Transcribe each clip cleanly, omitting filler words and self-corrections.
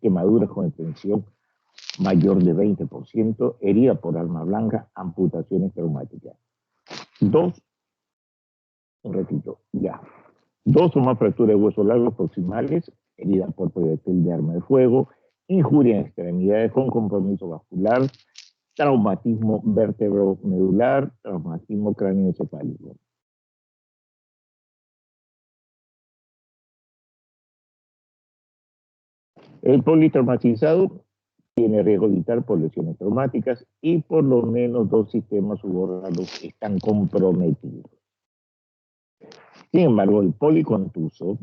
quemaduras con extensión mayor de 20%, herida por arma blanca, amputaciones traumáticas. Dos o más fracturas de huesos largos proximales, herida por proyectil de arma de fuego, injuria en extremidades con compromiso vascular, traumatismo vértebro-medular, traumatismo cráneoencefálico. El politraumatizado tiene riesgo vital por lesiones traumáticas y por lo menos 2 sistemas subórganos están comprometidos. Sin embargo, el policontuso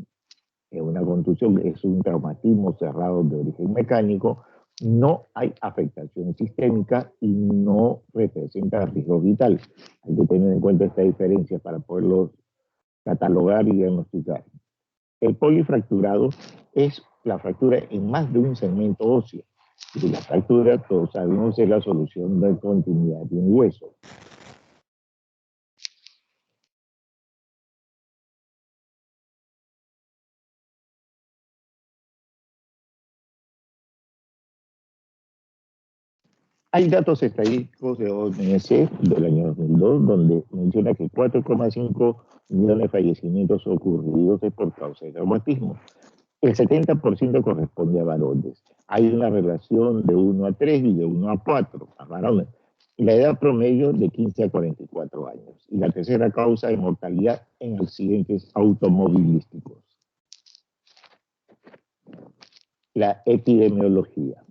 es una contusión, es un traumatismo cerrado de origen mecánico, no hay afectación sistémica y no representa riesgo vital. Hay que tener en cuenta esta diferencia para poderlo catalogar y diagnosticar. El polifracturado es la fractura en más de un segmento óseo. Y la fractura, todos sabemos, es la solución de continuidad de un hueso. Hay datos estadísticos de OMS del año 2002 donde menciona que 4,5 millones de fallecimientos ocurridos es por causa de traumatismo. El 70% corresponde a varones. Hay una relación de 1 a 3 y de 1 a 4 a varones. La edad promedio de 15 a 44 años. Y la tercera causa de mortalidad en accidentes automovilísticos. La epidemiología.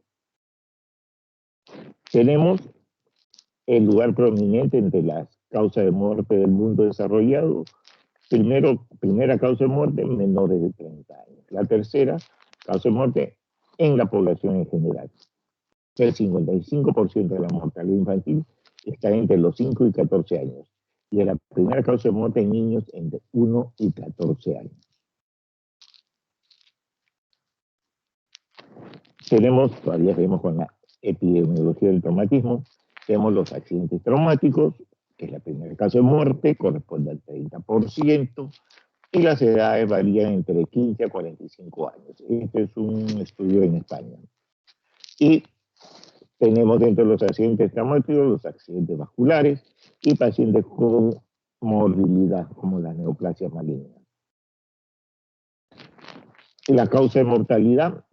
Tenemos el lugar prominente entre las causas de muerte del mundo desarrollado. Primera causa de muerte, menores de 30 años. La tercera causa de muerte en la población en general. El 55% de la mortalidad infantil está entre los 5 y 14 años. Y es la primera causa de muerte en niños entre 1 y 14 años. Todavía seguimos con la epidemiología del traumatismo, tenemos los accidentes traumáticos, que es la primera causa de muerte, corresponde al 30%, y las edades varían entre 15 a 45 años. Este es un estudio en España. Y tenemos dentro de los accidentes traumáticos los accidentes vasculares y pacientes con morbilidad, como la neoplasia maligna. Y la causa de mortalidad,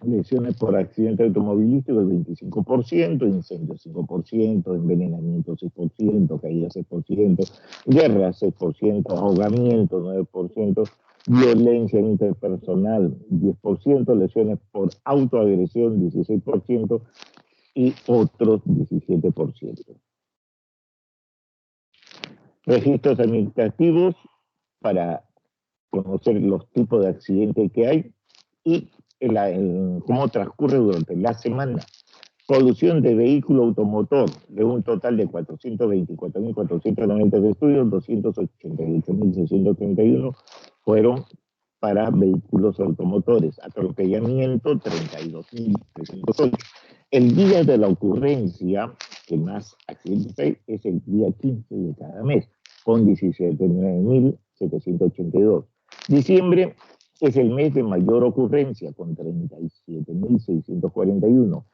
lesiones por accidente automovilístico, el 25%, incendios 5%, envenenamiento 6%, caída 6%, guerra 6%, ahogamiento 9%, violencia interpersonal 10%, lesiones por autoagresión 16% y otros 17%. Registros administrativos para conocer los tipos de accidentes que hay y cómo transcurre durante la semana. Producción de vehículo automotor, de un total de 424.490 estudios, 288.631 fueron para vehículos automotores. Atropellamiento, 32.308. El día de la ocurrencia, que más accidentes hay, es el día 15 de cada mes, con 17.782. Diciembre es el mes de mayor ocurrencia, con 37.641.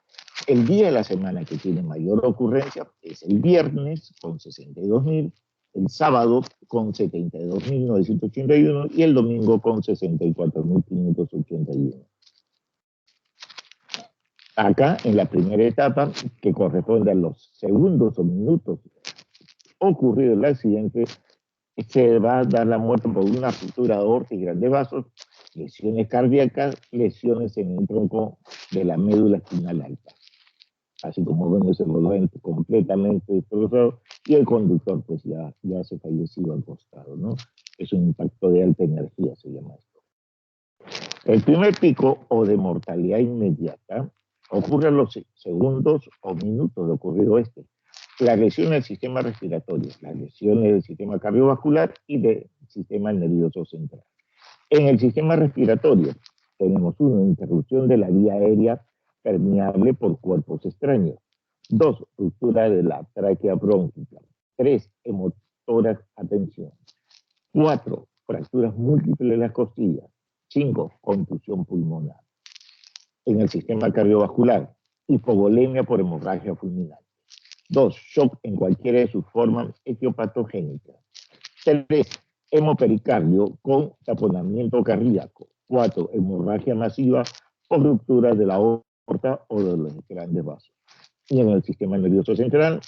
El día de la semana que tiene mayor ocurrencia es el viernes, con 62.000, el sábado con 72.981 y el domingo con 64.581. Acá, en la primera etapa, que corresponde a los segundos o minutos ocurrido el accidente, se va a dar la muerte por una ruptura de aorta y grandes vasos, lesiones cardíacas, lesiones en el tronco de la médula espinal alta. Así como ven, ese volante completamente destrozado y el conductor pues ya se fallecido al costado, ¿no? Es un impacto de alta energía, se llama esto. El primer pico o de mortalidad inmediata ocurre a los segundos o minutos de ocurrido este. Las lesiones del sistema respiratorio, las lesiones del sistema cardiovascular y del sistema nervioso central. En el sistema respiratorio tenemos una interrupción de la vía aérea permeable por cuerpos extraños. 2, ruptura de la tráquea brónquica. 3, hemotórax a tensión. 4, fracturas múltiples de las costillas. 5, contusión pulmonar. en el sistema cardiovascular, hipovolemia por hemorragia fulminante. 2. Shock en cualquiera de sus formas etiopatogénicas. 3. Hemopericardio con taponamiento cardíaco. 4. Hemorragia masiva o ruptura de la aorta o de los grandes vasos. Y en el sistema nervioso central,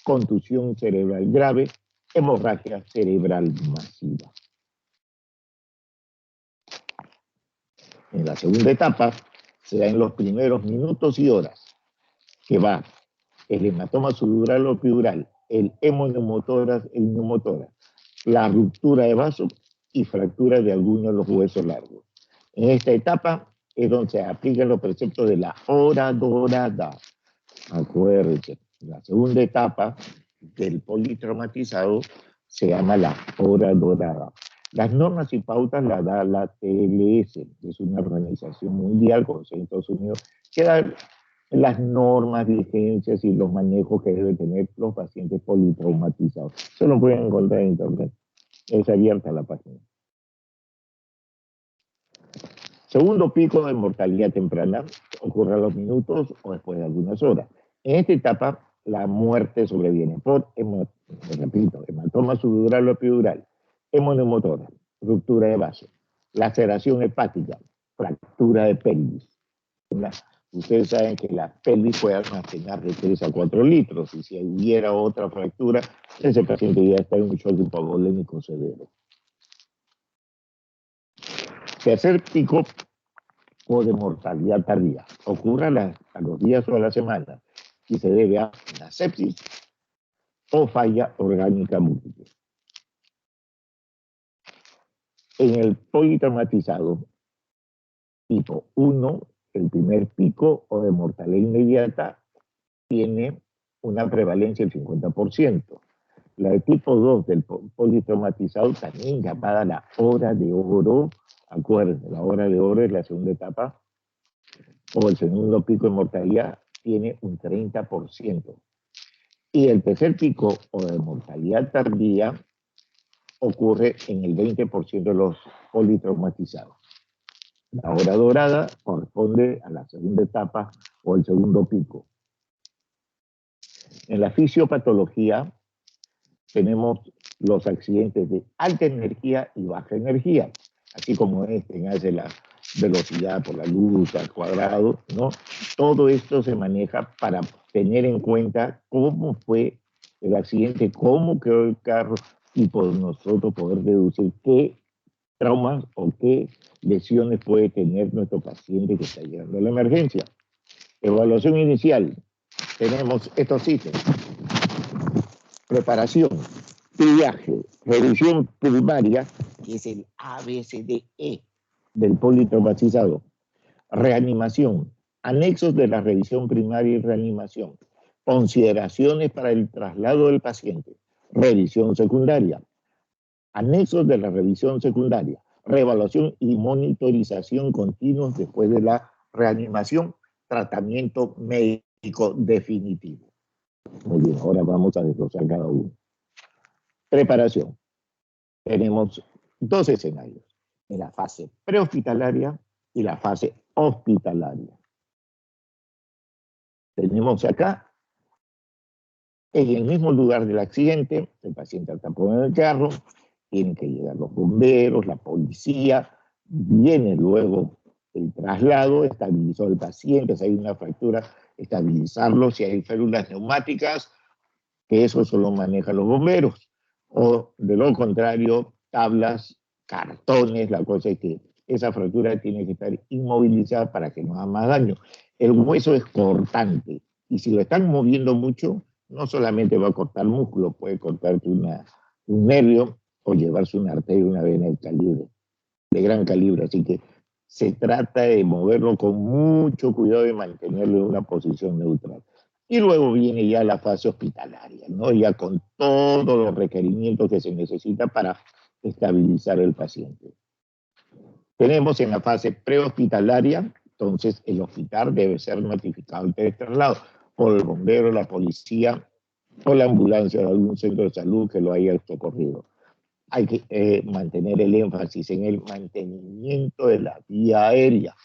contusión cerebral grave, hemorragia cerebral masiva. En la segunda etapa, se da en los primeros minutos y horas, que va el hematoma subdural o epidural, el hemoneumotórax, el neumotórax, la ruptura de vasos y fractura de alguno de los huesos largos. En esta etapa es donde se aplican los preceptos de la hora dorada. Acuérdense, la segunda etapa del politraumatizado se llama la hora dorada. Las normas y pautas las da la TLS, que es una organización mundial con sede en Estados Unidos, que da las normas, vigencias y los manejos que deben tener los pacientes politraumatizados. Eso lo pueden encontrar en internet. Es abierta la página. Segundo pico de mortalidad temprana ocurre a los minutos o después de algunas horas. En esta etapa, la muerte sobreviene por, repito, hematoma subdural o epidural, hemoneumotórax, ruptura de vaso, laceración hepática, fractura de pelvis. Ustedes saben que la pelvis puede almacenar de 3 a 4 litros y si hubiera otra fractura, ese paciente ya está en un shock hipovolémico severo. Tercer pico o de mortalidad tardía. Ocurre a los días o a la semana y se debe a una sepsis o falla orgánica múltiple. En el politraumatizado tipo 1, el primer pico o de mortalidad inmediata tiene una prevalencia del 50%. La de tipo 2 del politraumatizado también llamada la hora de oro. Acuérdense, la hora de oro es la segunda etapa, o el segundo pico de mortalidad tiene un 30%. Y el tercer pico o de mortalidad tardía ocurre en el 20% de los politraumatizados. La hora dorada corresponde a la segunda etapa o el segundo pico. En la fisiopatología tenemos los accidentes de alta energía y baja energía, así como este hace la velocidad por la luz al cuadrado, ¿no? Todo esto se maneja para tener en cuenta cómo fue el accidente, cómo quedó el carro y por nosotros poder deducir qué traumas o qué lesiones puede tener nuestro paciente que está llegando a la emergencia. Evaluación inicial. Tenemos estos ítems. Preparación, triaje, revisión primaria, que es el ABCDE del politraumatizado. Reanimación, anexos de la revisión primaria y reanimación. Consideraciones para el traslado del paciente. Revisión secundaria. Anexos de la revisión secundaria. Reevaluación y monitorización continuos después de la reanimación. Tratamiento médico definitivo. Muy bien, ahora vamos a desglosar cada uno. Preparación. Tenemos dos escenarios, en la fase prehospitalaria y la fase hospitalaria. Tenemos acá, en el mismo lugar del accidente, el paciente está en el carro, tienen que llegar los bomberos, la policía, viene luego el traslado, estabilizar al paciente, si hay una fractura, estabilizarlo, si hay férulas neumáticas, que eso solo manejan los bomberos, o de lo contrario, tablas, cartones, la cosa es que esa fractura tiene que estar inmovilizada para que no haga más daño. El hueso es cortante, y si lo están moviendo mucho, no solamente va a cortar músculo, puede cortarte un nervio o llevarse una arteria, una vena de gran calibre, así que se trata de moverlo con mucho cuidado y mantenerlo en una posición neutral. Y luego viene ya la fase hospitalaria, ¿no? Ya con todos los requerimientos que se necesita para estabilizar el paciente. Tenemos en la fase prehospitalaria, entonces el hospital debe ser notificado antes del traslado por el bombero, la policía o la ambulancia de algún centro de salud que lo haya socorrido. Hay que mantener el énfasis en el mantenimiento de la vía aérea.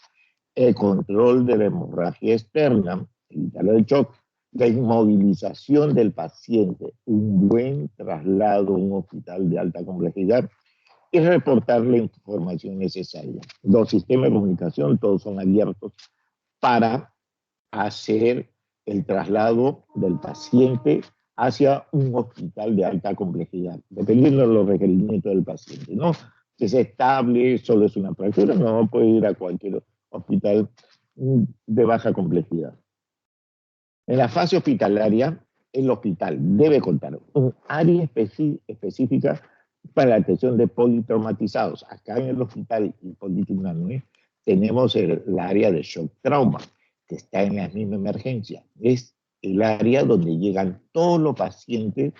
el control de la hemorragia externa, evitar el shock, la inmovilización del paciente, un buen traslado a un hospital de alta complejidad y reportar la información necesaria. Los sistemas de comunicación todos son abiertos para hacer el traslado del paciente hacia un hospital de alta complejidad, dependiendo de los requerimientos del paciente, ¿no? Si es estable, solo es una fractura, no puede ir a cualquier hospital de baja complejidad. En la fase hospitalaria, el hospital debe contar un área específica para la atención de politraumatizados. Acá en el hospital Hipólito Unanue tenemos el área de shock trauma, que está en la misma emergencia. Es el área donde llegan todos los pacientes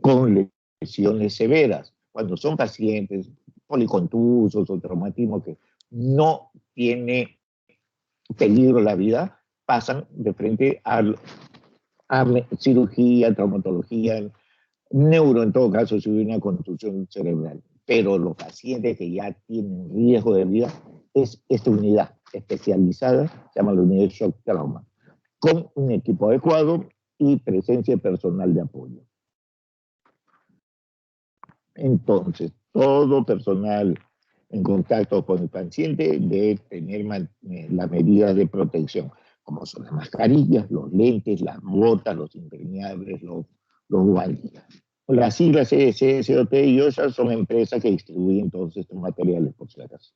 con lesiones severas. Cuando son pacientes policontusos o traumatismos que no tiene peligro la vida, pasan de frente a cirugía, traumatología, neuro en todo caso si hubiera una contusión cerebral. Pero los pacientes que ya tienen riesgo de vida es esta unidad especializada, se llama la unidad de shock trauma, con un equipo adecuado y presencia de personal de apoyo. Entonces, todo personal en contacto con el paciente debe tener las medidas de protección, como son las mascarillas, los lentes, las botas, los impermeables, los guantes. Las siglas CDC, COT y OSHA son empresas que distribuyen todos estos materiales, por si acaso.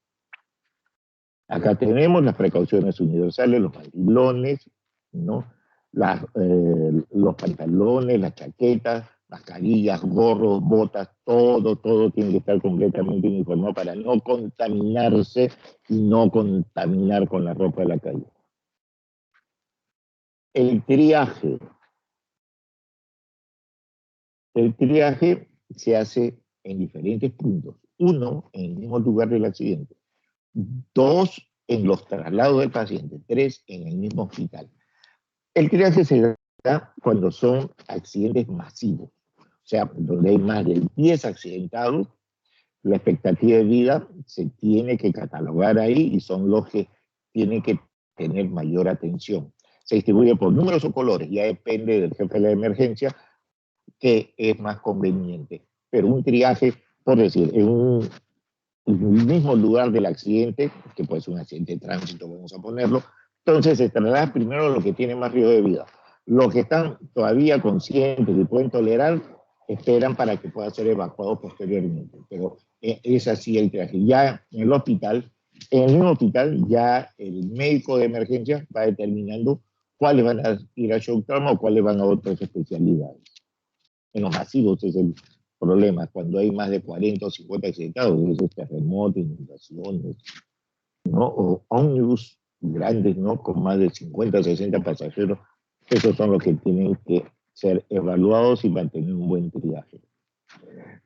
Acá tenemos las precauciones universales, los mandilones, ¿no? Los pantalones, las chaquetas, mascarillas, gorros, botas, todo tiene que estar completamente uniformado para no contaminarse y no contaminar con la ropa de la calle. El triaje. El triaje se hace en diferentes puntos. Uno, en el mismo lugar del accidente. Dos, en los traslados del paciente. Tres, en el mismo hospital. El triaje se da cuando son accidentes masivos. O sea, donde hay más de 10 accidentados, la expectativa de vida se tiene que catalogar ahí y son los que tienen que tener mayor atención. Se distribuye por números o colores, ya depende del jefe de la emergencia, que es más conveniente. Pero un triaje, por decir, en el mismo lugar del accidente, que puede ser un accidente de tránsito, vamos a ponerlo, entonces se traslada primero lo que tiene más riesgo de vida. Los que están todavía conscientes y pueden tolerar, esperan para que pueda ser evacuado posteriormente. Pero es así el triaje. Ya en el hospital, en el mismo hospital, ya el médico de emergencia va determinando cuáles van a ir a shock trauma o cuáles van a otras especialidades. En los masivos es el problema, cuando hay más de 40 o 50 accidentados, esos terremotos, inundaciones, ¿no? O ómnibus grandes, ¿no? Con más de 50 o 60 pasajeros, esos son los que tienen que ser evaluados y mantener un buen triaje.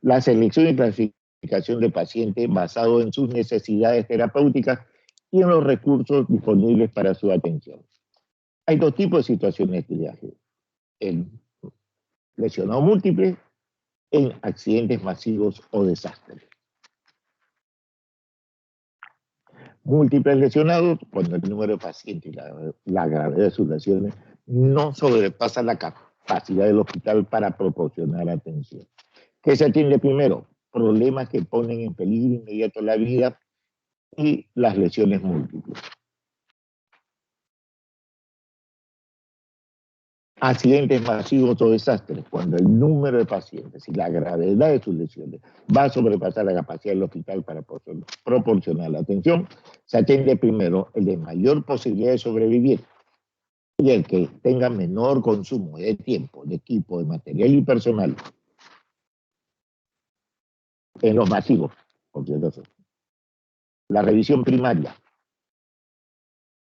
La selección y clasificación de pacientes basado en sus necesidades terapéuticas y en los recursos disponibles para su atención. Hay dos tipos de situaciones de triaje. El lesionado múltiple en accidentes masivos o desastres. Múltiples lesionados cuando el número de pacientes y la gravedad de sus lesiones no sobrepasa la capacidad del hospital para proporcionar atención. ¿Qué se atiende primero? Problemas que ponen en peligro inmediato la vida y las lesiones múltiples. Accidentes masivos o desastres, cuando el número de pacientes y la gravedad de sus lesiones va a sobrepasar la capacidad del hospital para proporcionar la atención, se atiende primero el de mayor posibilidad de sobrevivir y el que tenga menor consumo de tiempo, de equipo, de material y personal. En los masivos, por cierto. La revisión primaria.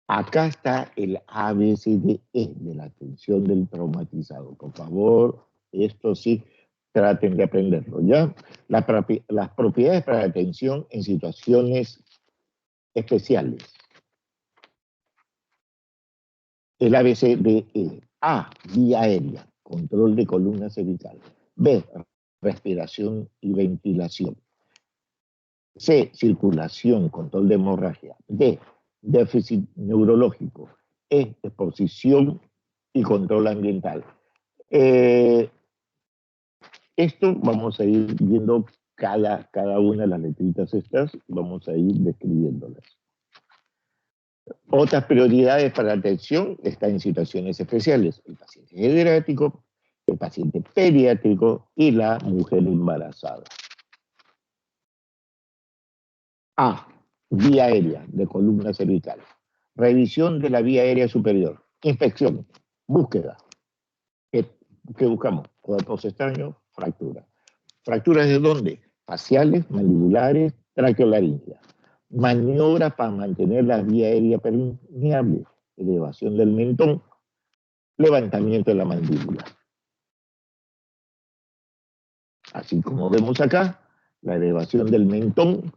Acá está el ABCDE de la atención del traumatizado. Por favor, esto sí, traten de aprenderlo, ¿ya? Las propiedades para la atención en situaciones especiales. El ABCDE. A, vía aérea, control de columna cervical. B, respiración y ventilación. C, circulación, control de hemorragia. D, déficit neurológico, exposición y control ambiental. Esto vamos a ir viendo cada una de las letritas estas, vamos a ir describiéndolas. Otras prioridades para la atención están en situaciones especiales: el paciente geriátrico, el paciente pediátrico y la mujer embarazada. A. Vía aérea de columna cervical. Revisión de la vía aérea superior. Inspección. Búsqueda. ¿Qué buscamos? Cuerpos extraños, fracturas. ¿Fracturas de dónde? Faciales, mandibulares, traqueolaringeas. Maniobras para mantener la vía aérea permeable. Elevación del mentón. Levantamiento de la mandíbula. Así como vemos acá, la elevación del mentón,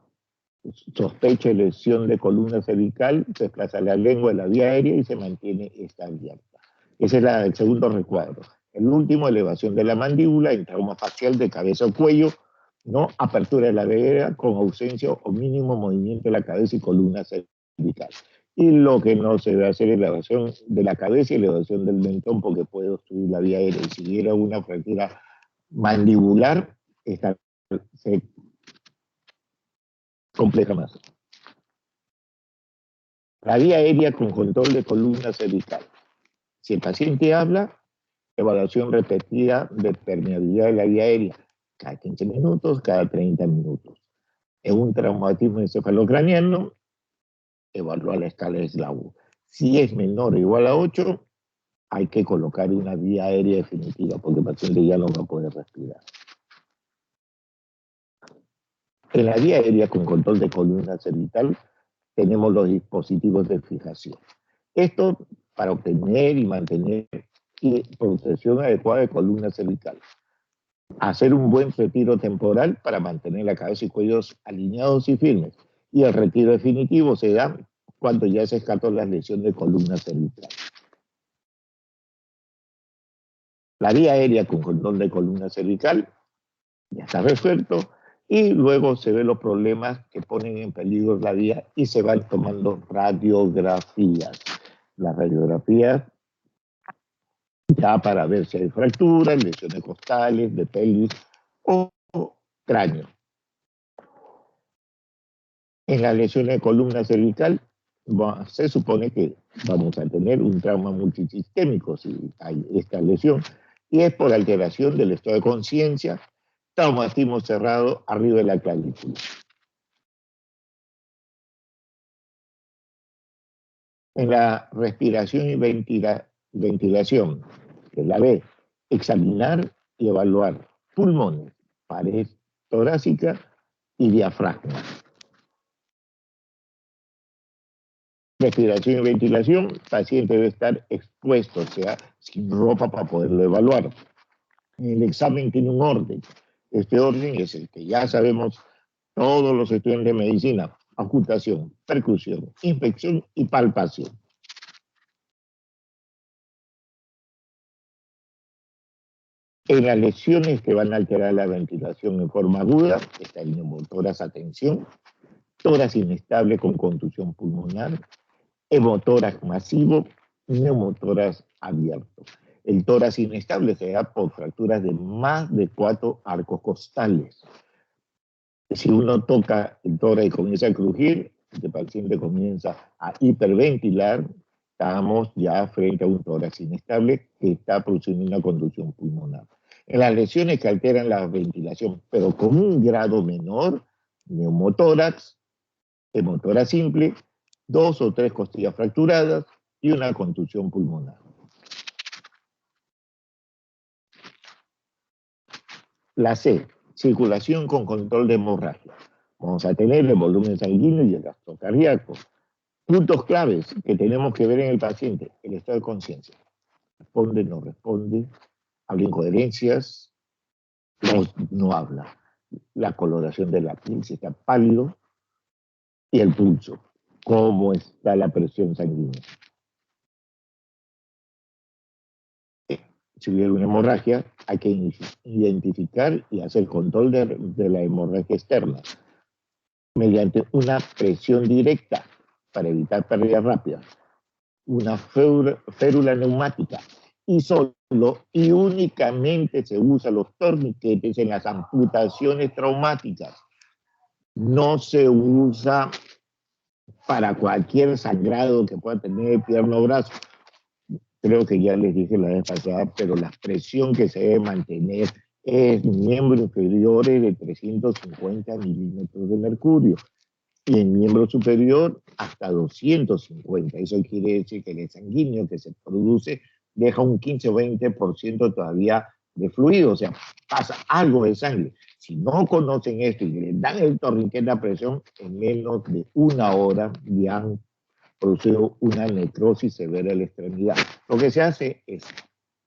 sospecha de lesión de columna cervical, se desplaza la lengua de la vía aérea y se mantiene esta abierta. Ese es el segundo recuadro. El último, elevación de la mandíbula, en trauma facial de cabeza o cuello, ¿no? Apertura de la vía aérea con ausencia o mínimo movimiento de la cabeza y columna cervical. Y lo que no se debe hacer es elevación de la cabeza y elevación del mentón, porque puede obstruir la vía aérea. Y si hubiera una fractura mandibular, esta se compleja más. La vía aérea con control de columna cervical. Si el paciente habla, evaluación repetida de permeabilidad de la vía aérea, cada 15 minutos, cada 30 minutos. En un traumatismo encefalocraniano, evaluar la escala de Slavoj. Si es menor o igual a 8, hay que colocar una vía aérea definitiva, porque el paciente ya no va a poder respirar. En la vía aérea con control de columna cervical tenemos los dispositivos de fijación. Esto para obtener y mantener protección adecuada de columna cervical. Hacer un buen retiro temporal para mantener la cabeza y cuellos alineados y firmes. Y el retiro definitivo se da cuando ya se descartó la lesión de columna cervical. La vía aérea con control de columna cervical ya está resuelto, y luego se ven los problemas que ponen en peligro la vía y se van tomando radiografías. Las radiografías ya para ver si hay fracturas, lesiones costales, de pelvis o cráneo. En las lesiones de columna cervical se supone que vamos a tener un trauma multisistémico si hay esta lesión, y es por alteración del estado de conciencia, traumatismo cerrado arriba de la clavícula. En la respiración y ventilación, que es la B, examinar y evaluar pulmones, pared torácica y diafragma. Respiración y ventilación, el paciente debe estar expuesto, o sea, sin ropa para poderlo evaluar. El examen tiene un orden. Este orden es el que ya sabemos todos los estudiantes de medicina: ocultación, percusión, inspección y palpación. En las lesiones que van a alterar la ventilación en forma aguda está el neumotórax a tensión, tórax inestable con contusión pulmonar, hemotórax masivo, neumotórax abierto. El tórax inestable se da por fracturas de más de 4 arcos costales. Si uno toca el tórax y comienza a crujir, el paciente comienza a hiperventilar, estamos ya frente a un tórax inestable que está produciendo una contusión pulmonar. En las lesiones que alteran la ventilación, pero con un grado menor, neumotórax, hemotórax simple, 2 o 3 costillas fracturadas y una contusión pulmonar. La C, circulación con control de hemorragia. Vamos a tener el volumen sanguíneo y el gasto cardíaco. Puntos claves que tenemos que ver en el paciente: el estado de conciencia. Responde, no responde, habla incoherencias, no habla. La coloración de la piel, si está pálido, y el pulso, cómo está la presión sanguínea. Si hubiera una hemorragia, hay que identificar y hacer control de la hemorragia externa mediante una presión directa para evitar pérdidas rápidas, una férula neumática y solo y únicamente se usan los torniquetes en las amputaciones traumáticas. No se usa para cualquier sangrado que pueda tener pierna o brazo. Creo que ya les dije la vez pasada, pero la presión que se debe mantener es miembros inferiores de 350 milímetros de mercurio y en miembro superior hasta 250. Eso quiere decir que el sanguíneo que se produce deja un 15 o 20% todavía de fluido, o sea, pasa algo de sangre. Si no conocen esto y le dan el torniquete a presión, en menos de una hora ya han producido una necrosis severa de la extremidad. Lo que se hace es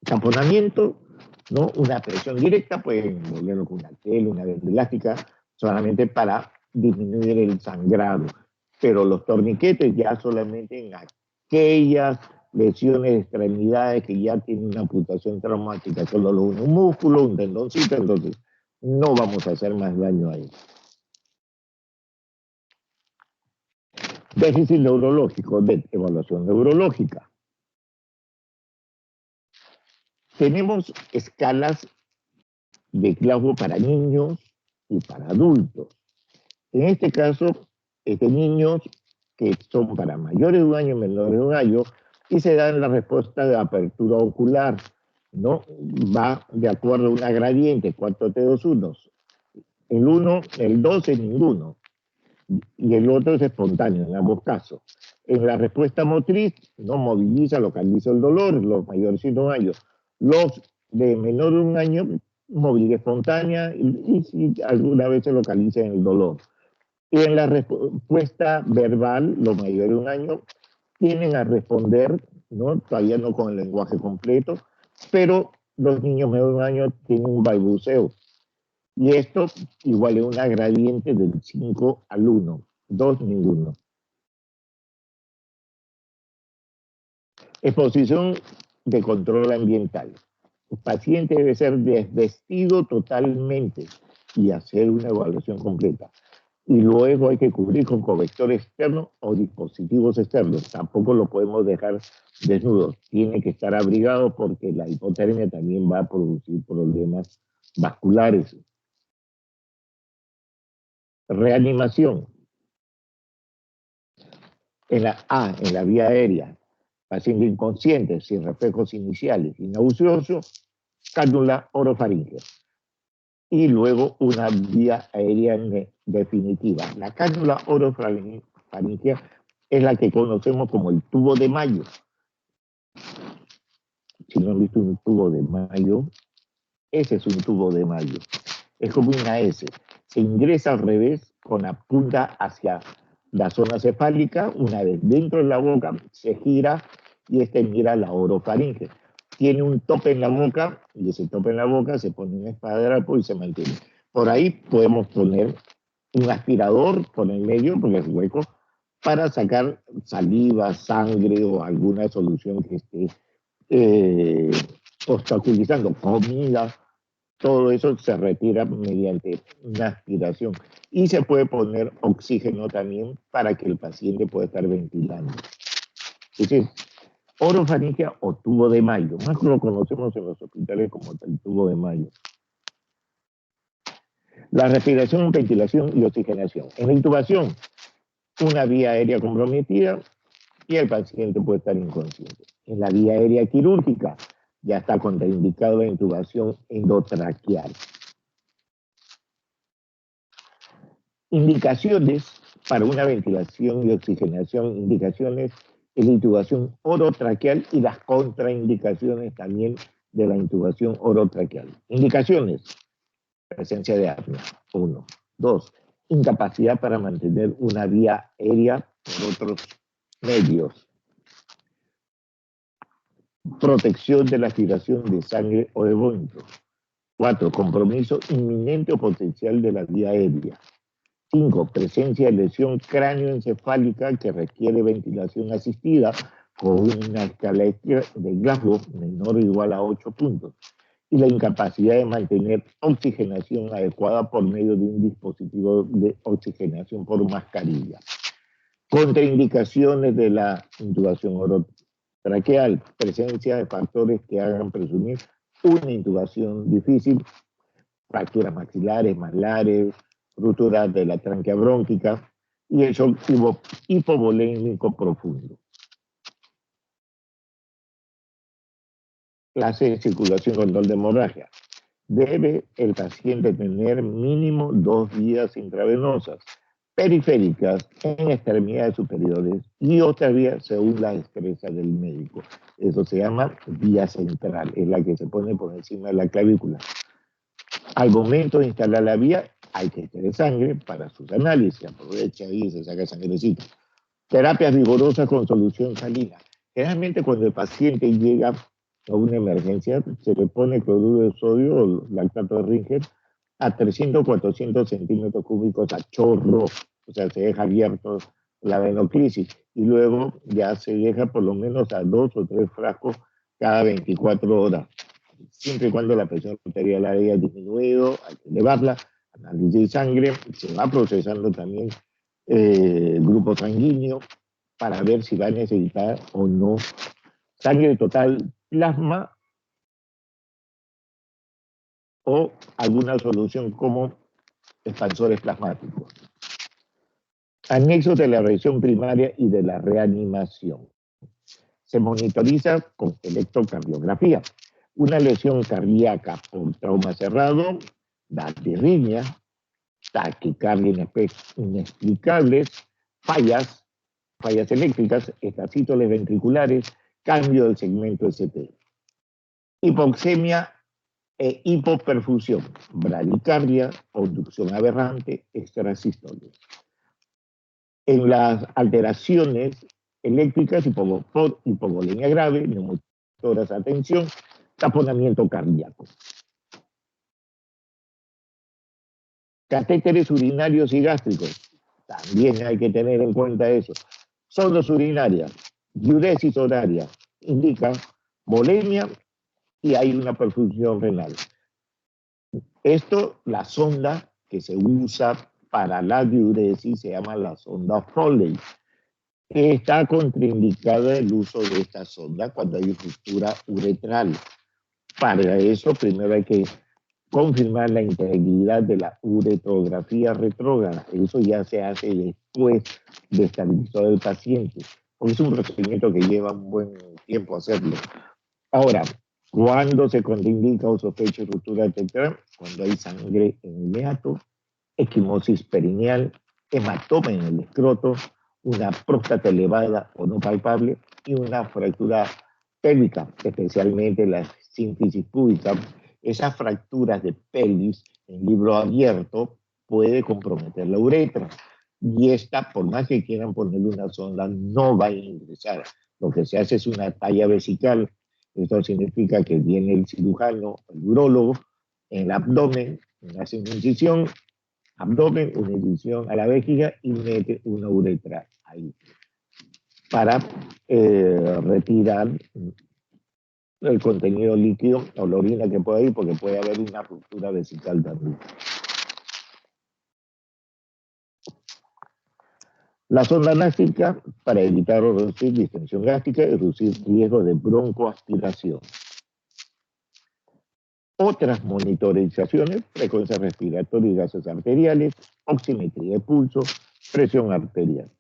tamponamiento, ¿no? Una presión directa, pueden envolverlo con una tela, una venda elástica, solamente para disminuir el sangrado. Pero los torniquetes ya solamente en aquellas lesiones de extremidades que ya tienen una amputación traumática, solo un músculo, un tendoncito, entonces no vamos a hacer más daño ahí. Déficit neurológico, de evaluación neurológica. Tenemos escalas de Glasgow para niños y para adultos. En este caso, niños que son para mayores de un año, menores de un año, y se dan la respuesta de apertura ocular, ¿no? Va de acuerdo a una gradiente, 4T2-1. El 1, el 2 es ninguno, y el otro es espontáneo en ambos casos. En la respuesta motriz no moviliza, localiza el dolor, los mayores de un año. Los de menor de un año moviliza espontánea y si alguna vez se localiza en el dolor. Y en la respuesta verbal, los mayores de un año tienden a responder, ¿no? Todavía no con el lenguaje completo, pero los niños menores de un año tienen un balbuceo. Y esto igual es una gradiente del 5 al 1, 2 ninguno. Exposición de control ambiental. El paciente debe ser desvestido totalmente y hacer una evaluación completa. Y luego hay que cubrir con cobertor externo o dispositivos externos. Tampoco lo podemos dejar desnudo. Tiene que estar abrigado porque la hipotermia también va a producir problemas vasculares. Reanimación. En la vía aérea, paciente inconsciente, sin reflejos iniciales y nauseoso, cánula orofaríngea. Y luego una vía aérea definitiva. La cánula orofaríngea es la que conocemos como el tubo de Mayo. Si no han visto un tubo de Mayo, ese es un tubo de Mayo. Es como una S. Se ingresa al revés con la punta hacia la zona cefálica. Una vez dentro de la boca, se gira y mira la orofaringe. Tiene un tope en la boca y ese tope en la boca se pone un esparadrapo y se mantiene. Por ahí podemos poner un aspirador por el medio, porque es hueco, para sacar saliva, sangre o alguna solución que esté obstaculizando comida. Todo eso se retira mediante una aspiración. Y se puede poner oxígeno también para que el paciente pueda estar ventilando. Es decir, orofaringia o tubo de Mayo. Más lo conocemos en los hospitales como el tubo de Mayo. La respiración, ventilación y oxigenación. En la intubación, una vía aérea comprometida y el paciente puede estar inconsciente. En la vía aérea quirúrgica, ya está contraindicado la intubación endotraqueal. Indicaciones para una ventilación y oxigenación, indicaciones es la intubación orotraqueal y las contraindicaciones también de la intubación orotraqueal. Indicaciones: presencia de apnea, 1. 2. Incapacidad para mantener una vía aérea por otros medios. Protección de la aspiración de sangre o de vómito. 4. Compromiso inminente o potencial de la vía aérea. 5. Presencia de lesión cráneoencefálica que requiere ventilación asistida con una escala de Glasgow menor o igual a 8 puntos. Y la incapacidad de mantener oxigenación adecuada por medio de un dispositivo de oxigenación por mascarilla. Contraindicaciones de la intubación orotraqueal, presencia de factores que hagan presumir una intubación difícil, fracturas maxilares, malares, rupturas de la tráquea brónquica y el shock hipovolémico profundo. Clase de circulación control de hemorragia. Debe el paciente tener mínimo 2 vías intravenosas periféricas en extremidades superiores y otra vía según la expresa del médico. Eso se llama vía central, es la que se pone por encima de la clavícula. Al momento de instalar la vía, hay que tener sangre para sus análisis. Aprovecha y se saca sangrecita. Terapias vigorosas con solución salina. Generalmente cuando el paciente llega a una emergencia, se le pone cloruro de sodio o lactato de Ringer a 300 400 centímetros cúbicos a chorro. O sea, se deja abierto la venoclisis y luego ya se deja por lo menos a 2 o 3 frascos cada 24 horas. Siempre y cuando la presión arterial haya disminuido, hay que elevarla, análisis de sangre, se va procesando también grupo sanguíneo para ver si va a necesitar o no sangre total, plasma o alguna solución como expansores plasmáticos. Anexos de la revisión primaria y de la reanimación. Se monitoriza con electrocardiografía. Una lesión cardíaca por trauma cerrado, da arritmia, taquicardia inexplicables, fallas eléctricas, estacítoles ventriculares, cambio del segmento ST. Hipoxemia e hipoperfusión, bradicardia, conducción aberrante, extrasístoles. En las alteraciones eléctricas, hipovolemia grave, neumotoras a tensión, taponamiento cardíaco. Catéteres urinarios y gástricos, también hay que tener en cuenta eso. Sondas urinarias, diuresis horaria, indican volemia y hay una perfusión renal. Esto, la sonda que se usa para la diuresis se llama la sonda Foley. Está contraindicada el uso de esta sonda cuando hay ruptura uretral. Para eso primero hay que confirmar la integridad de la uretrografía retrógrada. Eso ya se hace después de estabilizar el paciente, porque es un procedimiento que lleva un buen tiempo hacerlo. Ahora, ¿cuándo se contraindica o sospecha de ruptura uretral? Cuando hay sangre en el meato, equimosis perineal, hematoma en el escroto, una próstata elevada o no palpable y una fractura pélvica, especialmente la sínfisis púbica. Esas fracturas de pelvis en libro abierto puede comprometer la uretra y esta, por más que quieran ponerle una sonda, no va a ingresar. Lo que se hace es una talla vesical. Esto significa que viene el cirujano, el urólogo, en el abdomen, hace una incisión, abdomen, una incisión a la vejiga y mete una uretra ahí para retirar el contenido líquido o la orina que puede ir, porque puede haber una ruptura vesical también. La sonda gástrica para evitar o reducir distensión gástrica y reducir riesgo de broncoaspiración. Otras monitorizaciones, frecuencia respiratoria y gases arteriales, oximetría de pulso, presión arterial.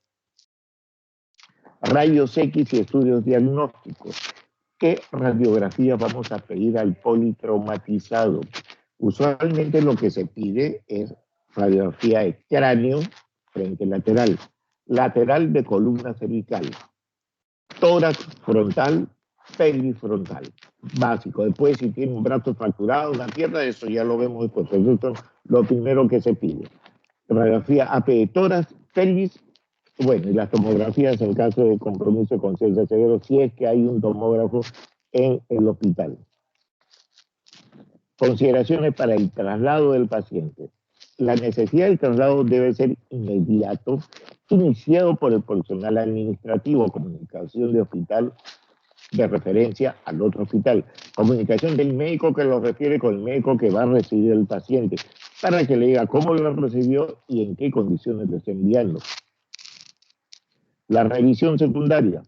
Rayos X y estudios diagnósticos. ¿Qué radiografía vamos a pedir al politraumatizado? Usualmente lo que se pide es radiografía de cráneo, frente lateral, lateral de columna cervical, tórax frontal, pelvis frontal, básico. Después, si tiene un brazo fracturado, una pierna, eso ya lo vemos después. Eso es lo primero que se pide. Radiografía AP de tórax, pelvis, bueno, y las tomografías en caso de compromiso de conciencia severo, si es que hay un tomógrafo en el hospital. Consideraciones para el traslado del paciente. La necesidad del traslado debe ser inmediato, iniciado por el personal administrativo, comunicación de hospital de referencia al otro hospital, comunicación del médico que lo refiere con el médico que va a recibir el paciente, para que le diga cómo lo recibió y en qué condiciones lo está enviando. La revisión secundaria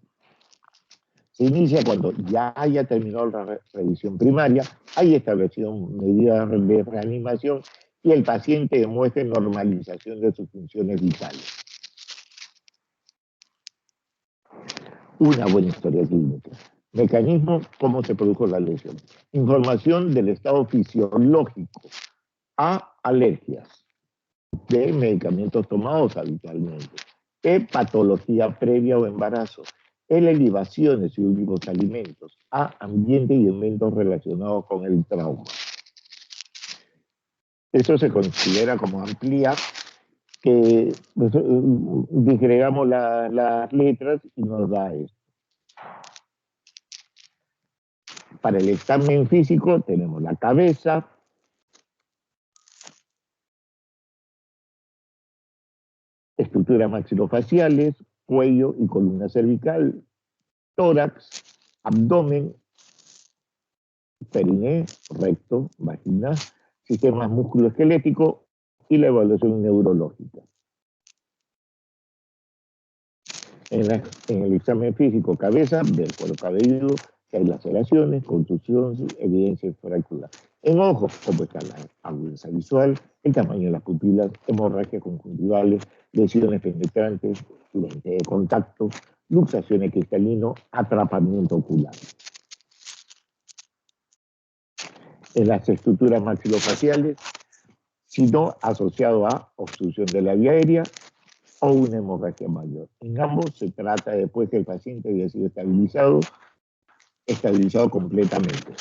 se inicia cuando ya haya terminado la revisión primaria, haya establecido medidas de reanimación y el paciente demuestre normalización de sus funciones vitales. Una buena historia clínica. Mecanismo, cómo se produjo la lesión. Información del estado fisiológico. A, alergias de medicamentos tomados habitualmente. B, patología previa o embarazo. L, libaciones y últimos alimentos. A, ambiente y eventos relacionados con el trauma. Eso se considera como amplia, que disgregamos las letras y nos da esto. Para el examen físico tenemos la cabeza, estructuras maxilofaciales, cuello y columna cervical, tórax, abdomen, periné, recto, vagina, sistema musculoesquelético y la evaluación neurológica. En el examen físico cabeza, ver cuero cabelludo, si hay laceraciones, contusiones, evidencia fractura. En ojos, cómo está la agudeza visual, el tamaño de las pupilas, hemorragias conjuntivales, lesiones penetrantes, lente de contacto, luxaciones cristalino, atrapamiento ocular. En las estructuras maxilofaciales, si no asociado a obstrucción de la vía aérea o una hemorragia mayor. En ambos se trata después que el paciente haya sido estabilizado completamente.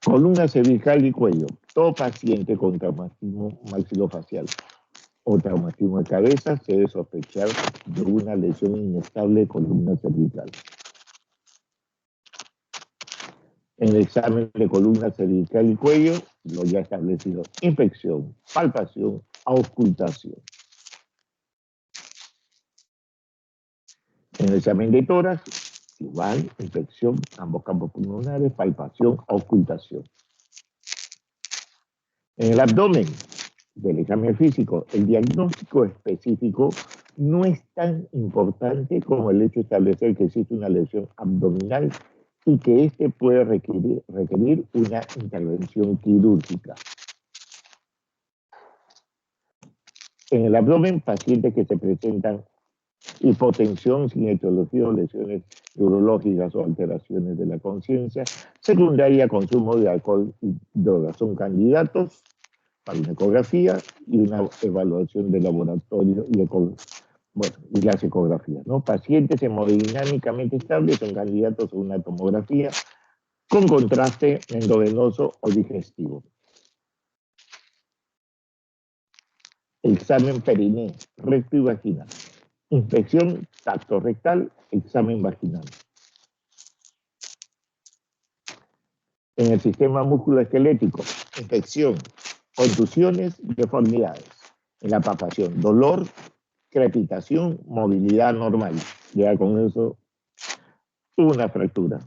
Columna cervical y cuello. Todo paciente con traumatismo maxilofacial o traumatismo de cabeza se debe sospechar de una lesión inestable de columna cervical. En el examen de columna cervical y cuello, lo ya establecido: infección, palpación, auscultación. En el examen de tórax, igual, infección, ambos campos pulmonares, palpación, auscultación. En el abdomen del examen físico, el diagnóstico específico no es tan importante como el hecho de establecer que existe una lesión abdominal y que éste puede requerir una intervención quirúrgica. En el abdomen, pacientes que se presentan hipotensión sin etiología o lesiones neurológicas o alteraciones de la conciencia, secundaria consumo de alcohol y drogas. Son candidatos para una ecografía y una evaluación de laboratorio y las ecografías, ¿no? Pacientes hemodinámicamente estables son candidatos a una tomografía con contraste endovenoso o digestivo. Examen periné, recto y vaginal. Inspección, tacto rectal, examen vaginal. En el sistema musculoesquelético, infección, contusiones, deformidades. En la palpación, dolor, crepitación, movilidad normal. Ya con eso, una fractura.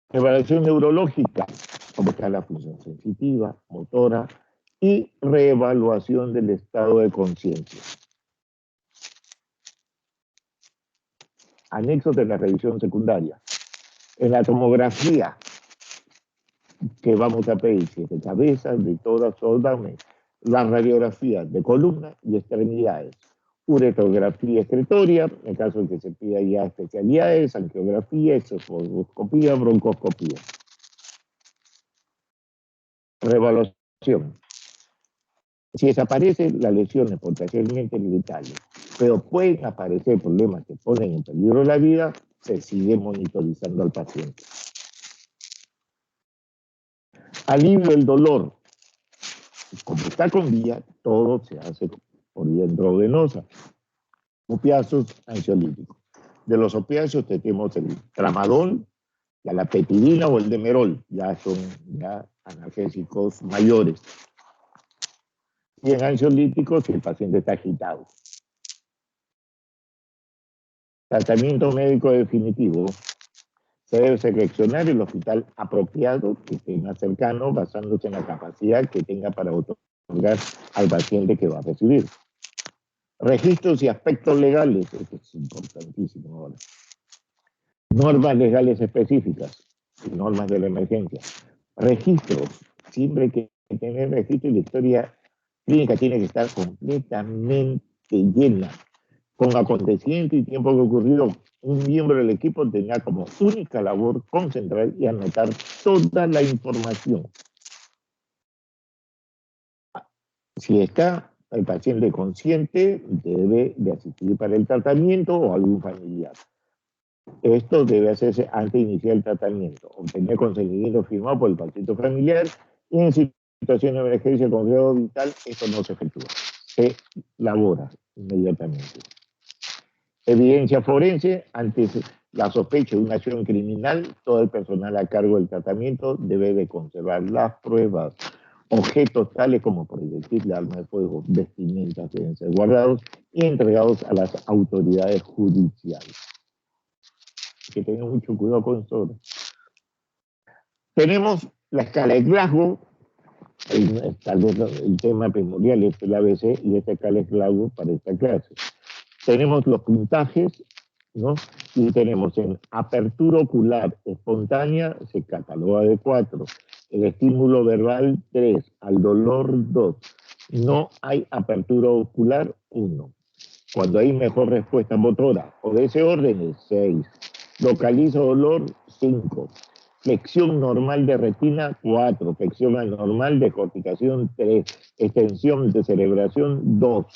Evaluación neurológica, como está la función sensitiva, motora y reevaluación del estado de conciencia. Anexos de la revisión secundaria. En la tomografía, que vamos a pedir, si es de cabeza, de tórax o abdomen, la radiografía de columna y extremidades, uretrografía excretoria, en caso de que se pida ya especialidades, angiografía, exoscopía, broncoscopía. Reevaluación. Si desaparecen las lesiones potencialmente letales, pero pueden aparecer problemas que ponen en peligro la vida, se sigue monitorizando al paciente. Alivio del dolor. Como está con vía, todo se hace por vía endovenosa. Opiáceos ansiolíticos. De los opiáceos tenemos el tramadol, la lapetidina o el demerol, ya son analgésicos mayores. Y en ansiolíticos, si el paciente está agitado. Tratamiento médico definitivo. Se debe seleccionar el hospital apropiado, que esté más cercano, basándose en la capacidad que tenga para otorgar al paciente que va a recibir. Registros y aspectos legales, esto es importantísimo ahora. Normas legales específicas y normas de la emergencia. Registros, siempre hay que tener registro y la historia clínica tiene que estar completamente llena, con acontecimiento y tiempo que ocurrió. Un miembro del equipo tenía como única labor concentrar y anotar toda la información. Si está el paciente consciente, debe de asistir para el tratamiento o algún familiar. Esto debe hacerse antes de iniciar el tratamiento. Obtener consentimiento firmado por el paciente familiar y en situación de emergencia con riesgo vital, esto no se efectúa. Se elabora inmediatamente. Evidencia forense, ante la sospecha de una acción criminal, todo el personal a cargo del tratamiento debe de conservar las pruebas. Objetos tales como proyectiles, armas de fuego, vestimentas deben ser guardados y entregados a las autoridades judiciales. Que tengan mucho cuidado con eso. Tenemos la escala de Glasgow, tal vez el tema primordial es el ABC y esta escala de Glasgow para esta clase. Tenemos los puntajes, ¿no? Y tenemos en apertura ocular espontánea, se cataloga de 4, el estímulo verbal 3, al dolor 2, no hay apertura ocular 1. Cuando hay mejor respuesta motora o de ese orden es 6, localizo dolor 5, flexión normal de retina 4, flexión anormal de corticación 3, extensión de cerebración 2,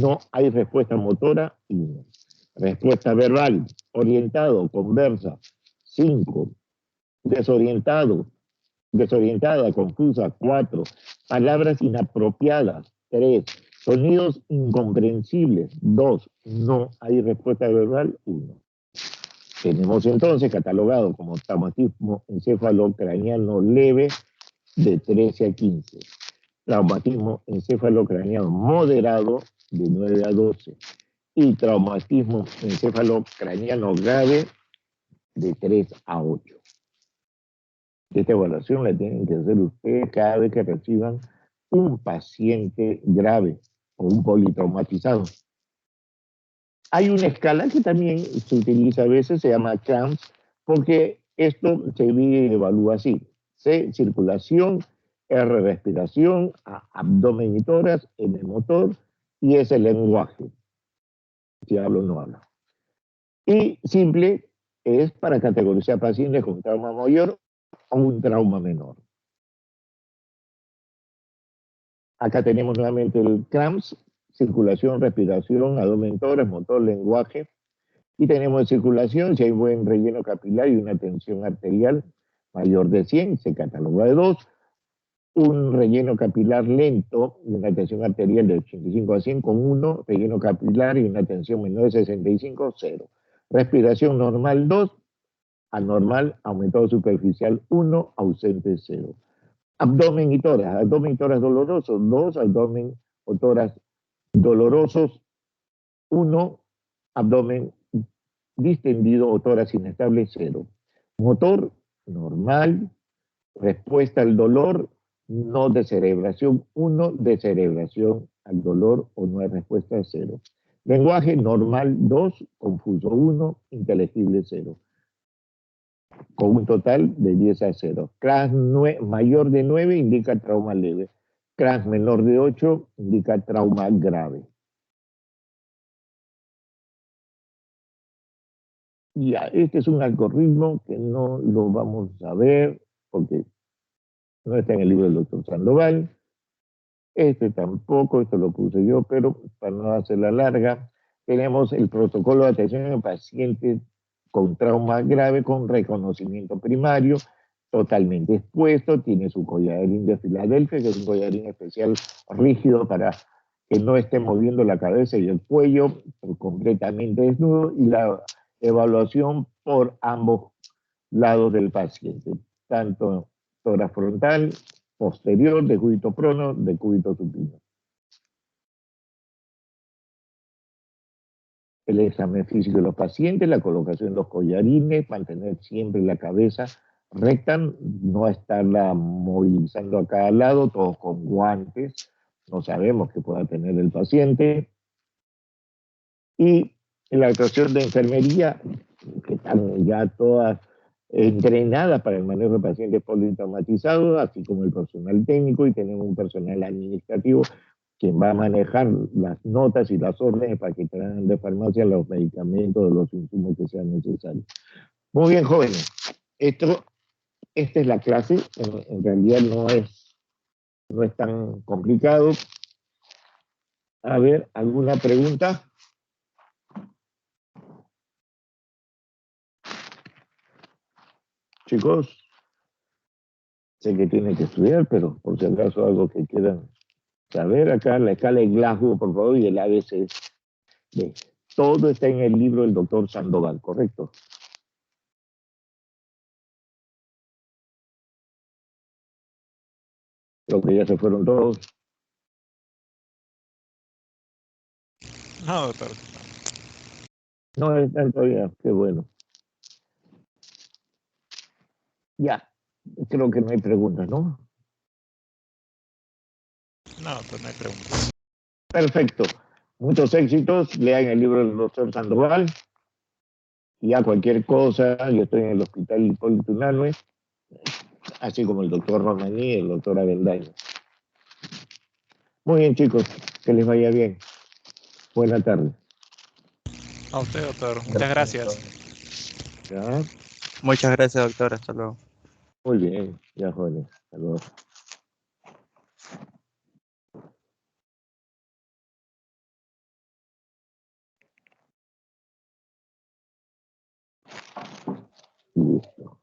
no hay respuesta motora 1. Respuesta verbal, orientado, conversa 5, desorientado, desorientada, confusa 4, palabras inapropiadas 3, sonidos incomprensibles 2, no hay respuesta verbal 1. Tenemos entonces catalogado como traumatismo encefalocraniano leve de 13 a 15. Traumatismo encefalocraniano moderado de 9 a 12. Y traumatismo encefalocraniano grave de 3 a 8. Esta evaluación la tienen que hacer ustedes cada vez que reciban un paciente grave o un politraumatizado. Hay una escala que también se utiliza a veces, se llama CRAMS, porque esto se mide y evalúa así. C, circulación, R, respiración, A, abdomen y tórax, M, motor, y S, lenguaje. Si hablo o no hablo. Y simple es para categorizar pacientes con trauma mayor o un trauma menor. Acá tenemos nuevamente el CRAMS, circulación, respiración, abdomen, tórax, motor, lenguaje. Y tenemos en circulación, si hay buen relleno capilar y una tensión arterial mayor de 100, se cataloga de 2. Un relleno capilar lento y una tensión arterial de 85 a 100 con 1, relleno capilar y una tensión menor de 65, 0. Respiración normal 2, anormal, aumentado superficial 1, ausente 0. Abdomen y tórax dolorosos 2, abdomen o tórax dolorosos 1, abdomen distendido o tórax inestable 0. Motor normal, respuesta al dolor, no descerebración 1, descerebración al dolor o no hay respuesta 0. Lenguaje normal 2, confuso 1, inteligible 0. Con un total de 10 a 0. CRAS mayor de 9 indica trauma leve. CRAS menor de 8 indica trauma grave. Ya, este es un algoritmo que no lo vamos a ver porque no está en el libro del doctor Sandoval. Este tampoco, esto lo puse yo, pero para no hacerla larga, tenemos el protocolo de atención en pacientes con trauma grave con reconocimiento primario, totalmente expuesto, tiene su collarín de Filadelfia, que es un collarín especial rígido para que no esté moviendo la cabeza y el cuello, completamente desnudo, y la evaluación por ambos lados del paciente, tanto tórax frontal, posterior, decúbito prono, decúbito supino. El examen físico de los pacientes, la colocación de los collarines, mantener siempre la cabeza recta, no estarla movilizando a cada lado, todos con guantes, no sabemos que pueda tener el paciente. Y la actuación de enfermería, que están ya todas entrenadas para el manejo de pacientes politraumatizados, así como el personal técnico, y tenemos un personal administrativo quien va a manejar las notas y las órdenes para que traigan de farmacia los medicamentos o los insumos que sean necesarios. Muy bien, jóvenes. Esta es la clase. En realidad no es tan complicado. A ver, ¿alguna pregunta? Chicos, sé que tienen que estudiar, pero por si acaso algo que quieran saber, acá la escala de Glasgow, por favor, y el ABC. Todo está en el libro del doctor Sandoval, ¿correcto? Creo que ya se fueron todos. No, doctor. No, están todavía, qué bueno. Ya, creo que no hay preguntas, ¿no? No, doctor, no hay preguntas. Perfecto. Muchos éxitos. Lean el libro del doctor Sandoval. Y a cualquier cosa, yo estoy en el hospital Hipólito Unanue, así como el doctor Romaní y el doctor Avendaño. Muy bien, chicos. Que les vaya bien. Buena tarde. A usted, doctor. Muchas gracias. ¿Ya? Muchas gracias, doctor. Hasta luego. Muy bien. Ya, jóvenes. Hasta luego. Listo.